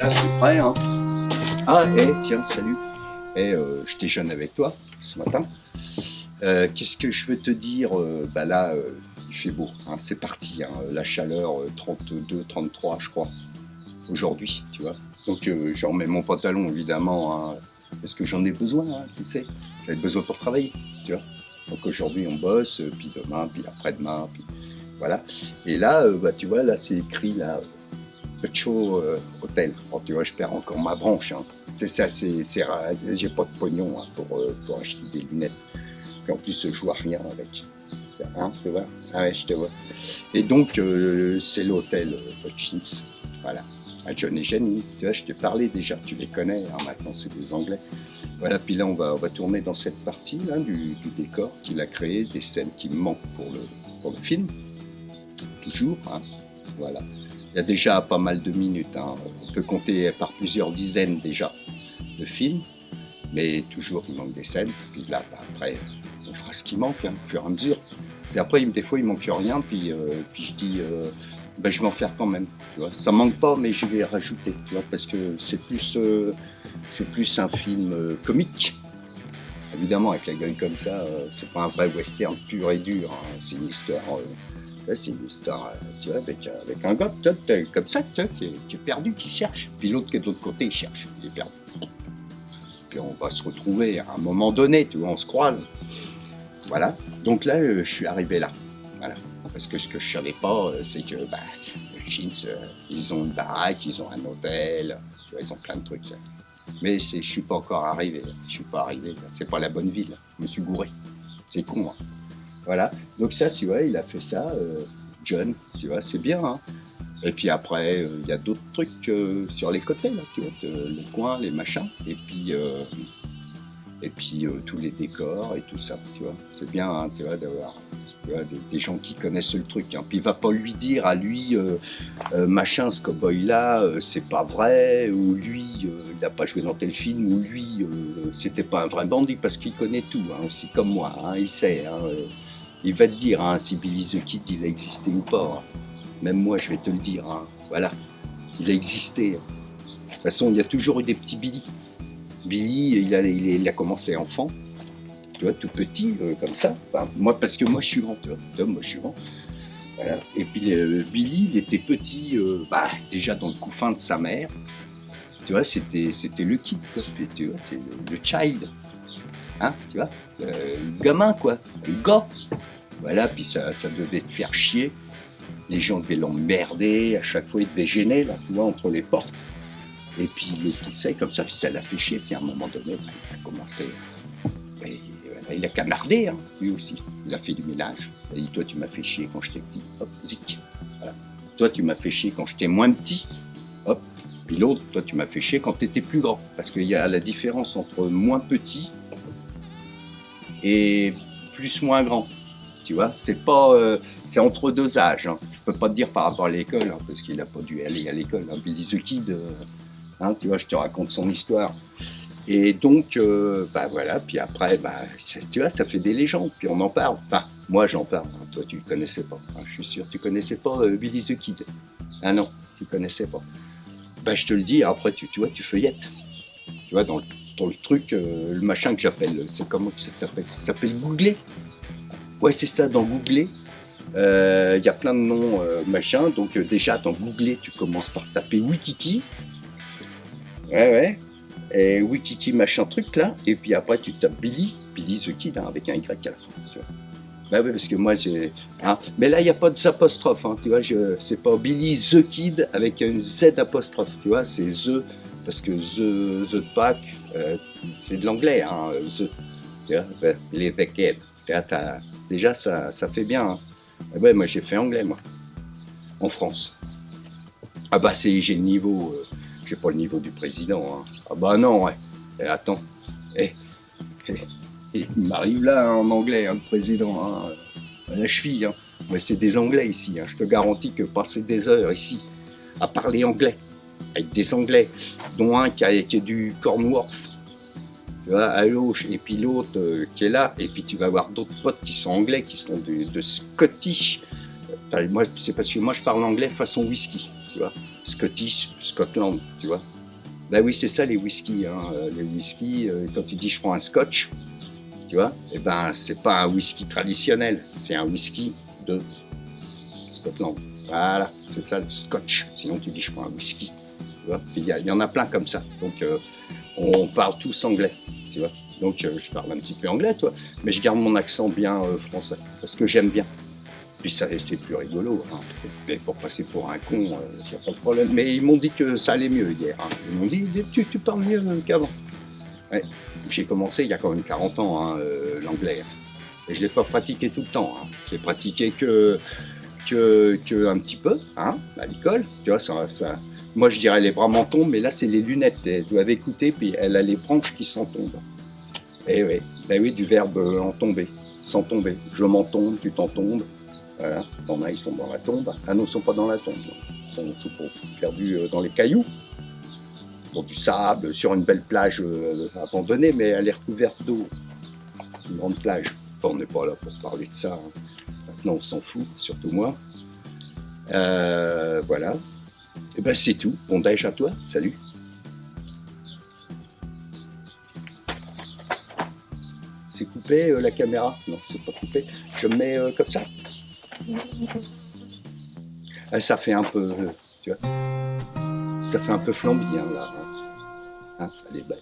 Là, c'est prêt, hein. Ah, tiens, salut. Je déjeune avec toi ce matin. Qu'est-ce que je veux te dire? Bah là, il fait beau, hein, c'est parti, hein. La chaleur, 32, 33, je crois, aujourd'hui, tu vois. Donc, je remets mon pantalon, évidemment, hein, parce que j'en ai besoin, hein, tu sais. J'en ai besoin pour travailler, tu vois. Donc aujourd'hui, on bosse, puis demain, puis après-demain, puis voilà. Et là, bah, tu vois, là, c'est écrit, là, Pecho Hôtel. Bon, tu vois, je perds encore ma branche, hein. C'est ça, c'est rare. J'ai pas de pognon, hein, pour acheter des lunettes. Puis en plus, je vois rien avec. Hein, tu vois. Ah ouais, je te vois. Et donc, c'est l'hôtel Hutchins. Voilà. À John et Jenny, tu vois, je te parlais déjà, tu les connais, hein, maintenant c'est des Anglais. Voilà, puis là on va tourner dans cette partie là, du décor qu'il a créé, des scènes qui me manquent pour le film, toujours, hein. Voilà. Il y a déjà pas mal de minutes, hein. On peut compter par plusieurs dizaines déjà de films, mais toujours il manque des scènes. Puis là, bah, après, on fera ce qui manque, hein, au fur et à mesure. Et après, des fois, il manque rien, puis je dis, ben, je vais en faire quand même. Tu vois. Ça manque pas, mais je vais rajouter, tu vois, parce que c'est plus un film comique. Évidemment, avec la gueule comme ça, c'est pas un vrai western pur et dur, hein. C'est une histoire. Là, c'est une histoire, tu vois, avec un gars, comme ça, qui est perdu, qui cherche. Puis l'autre qui est de l'autre côté, il cherche, il est perdu. Puis on va se retrouver à un moment donné, tu vois, on se croise. Voilà. Donc là, je suis arrivé là. Voilà. Parce que ce que je savais pas, c'est que bah, les Jeans, ils ont une baraque, ils ont un hôtel, tu vois, ils ont plein de trucs. Là. Mais je suis pas encore arrivé. Je suis pas arrivé. C'est pas la bonne ville. Je me suis gouré. C'est con. Hein. Voilà. Donc ça, tu vois, il a fait ça, John. Tu vois, c'est bien. Hein. Et puis après, il y a d'autres trucs sur les côtés, là, tu vois, les coins, les machins. Et puis tous les décors et tout ça, tu vois. C'est bien, hein, tu vois, d'avoir des gens qui connaissent le truc. Hein. Puis il va pas lui dire à lui, machin, ce cowboy-là, c'est pas vrai, ou lui, il n'a pas joué dans tel film, ou lui, c'était pas un vrai bandit, parce qu'il connaît tout, hein, aussi comme moi, hein, il sait. Hein, il va te dire hein, si Billy the Kid, il a existé ou pas. Hein. Même moi, je vais te le dire. Hein. Voilà, il a existé. De toute façon, il y a toujours eu des petits Billy. Billy, il a commencé enfant, tu vois, tout petit, comme ça. Enfin, moi, parce que moi, je suis grand, tu vois, moi, je suis grand. Voilà. Et puis, Billy, il était petit, bah, déjà dans le couffin de sa mère. Tu vois, c'était le kid, quoi. Puis, tu vois, c'est le child, hein, tu vois, le gamin, quoi, le gars. Voilà, puis ça devait te faire chier. Les gens devaient l'emmerder, à chaque fois, il devait gêner, là, tu vois, entre les portes. Et puis, il le poussait comme ça, puis ça l'a fait chier. Puis, à un moment donné, bah, il a commencé. Et, il a canardé, hein, lui aussi. Il a fait du ménage. Il a dit, toi, tu m'as fait chier quand j'étais petit. Hop, zic. Voilà. Toi, tu m'as fait chier quand j'étais moins petit. Hop. Puis l'autre, toi, tu m'as fait chier quand tu étais plus grand. Parce qu'il y a la différence entre moins petit et plus moins grand. Tu vois, c'est pas, c'est entre deux âges. Hein. Je peux pas te dire par rapport à l'école, hein, parce qu'il n'a pas dû aller à l'école. Hein. Billy the Kid, hein, tu vois, je te raconte son histoire. Et donc, bah voilà, puis après, bah, tu vois, ça fait des légendes, puis on en parle. Enfin, moi j'en parle, hein. Toi tu ne connaissais pas, hein, je suis sûr, tu connaissais pas Billy the Kid. Ah non, tu connaissais pas. Bah je te le dis, après tu vois, tu feuillettes. Tu vois, dans le truc, le machin que j'appelle, c'est comment que ça s'appelle? Ça s'appelle Googler. Ouais, c'est ça, dans Googler. Il y a plein de noms, machin, donc déjà dans Googler, tu commences par taper Wikiki. Ouais, ouais. Et Wikiki machin truc là, et puis après tu tapes Billy the Kid hein, avec un Y à la fin. Tu vois. Bah oui, parce que moi j'ai. Hein, mais là il n'y a pas de apostrophe, hein, tu vois, c'est pas Billy the Kid avec une Z apostrophe, tu vois, c'est The, parce que The Pack, c'est de l'anglais, hein, The, tu vois, les Wicked. Déjà ça fait bien. Hein. Ah ouais, moi j'ai fait anglais, moi, en France. Ah bah j'ai le niveau, j'ai pas le niveau du président. Hein. Ah bah non, ouais. Et attends, eh, eh, il m'arrive là hein, en anglais, hein, le président, hein, à la cheville. Hein. Mais c'est des anglais ici, hein. Je te garantis que passer des heures ici à parler anglais, avec des anglais, dont un qui est du Cornwall, tu vois, à gauche, et puis l'autre qui est là, et puis tu vas avoir d'autres potes qui sont anglais, qui sont de Scottish. Moi, c'est parce que moi je parle anglais façon whisky, tu vois. Scottish, Scotland, tu vois. Ben oui, c'est ça les whiskies. Hein. Les whiskies, quand tu dis je prends un scotch, tu vois, eh ben c'est pas un whisky traditionnel, c'est un whisky de Scotland. Voilà, c'est ça le scotch. Sinon tu dis je prends un whisky, tu vois. Il y en a plein comme ça. Donc on parle tous anglais, tu vois. Donc je parle un petit peu anglais, toi, mais je garde mon accent bien français parce que j'aime bien. Puis ça, c'est plus rigolo. Hein. Mais pour passer pour un con, il n'y a pas de problème. Mais ils m'ont dit que ça allait mieux hier. Hein. Ils m'ont dit, tu parles mieux qu'avant. Ouais. J'ai commencé il y a quand même 40 ans, hein, l'anglais. Et je ne l'ai pas pratiqué tout le temps. Hein. Je l'ai pratiqué que un petit peu, hein, à l'école. Tu vois, moi je dirais les bras m'en tombent, mais là c'est les lunettes. Elle doit écouter, puis elle a les branches qui s'en tombent. Eh oui, ben oui, du verbe en tomber, sans tomber. Je m'en tombe, tu t'en tombes. Voilà, t'en as, ils sont dans la tombe. Ah non, ils ne sont pas dans la tombe. Ils sont perdus dans les cailloux, dans du sable, sur une belle plage abandonnée, mais elle est recouverte d'eau. Une grande plage. Enfin, on n'est pas là pour parler de ça. Hein. Maintenant, on s'en fout, surtout moi. Voilà. Et ben c'est tout. Bon déj à toi. Salut. C'est coupé la caméra? Non, c'est pas coupé. Je me mets comme ça. Ah, ça fait un peu, tu vois, ça fait un peu flambi, hein, là. Hein, allez, bye.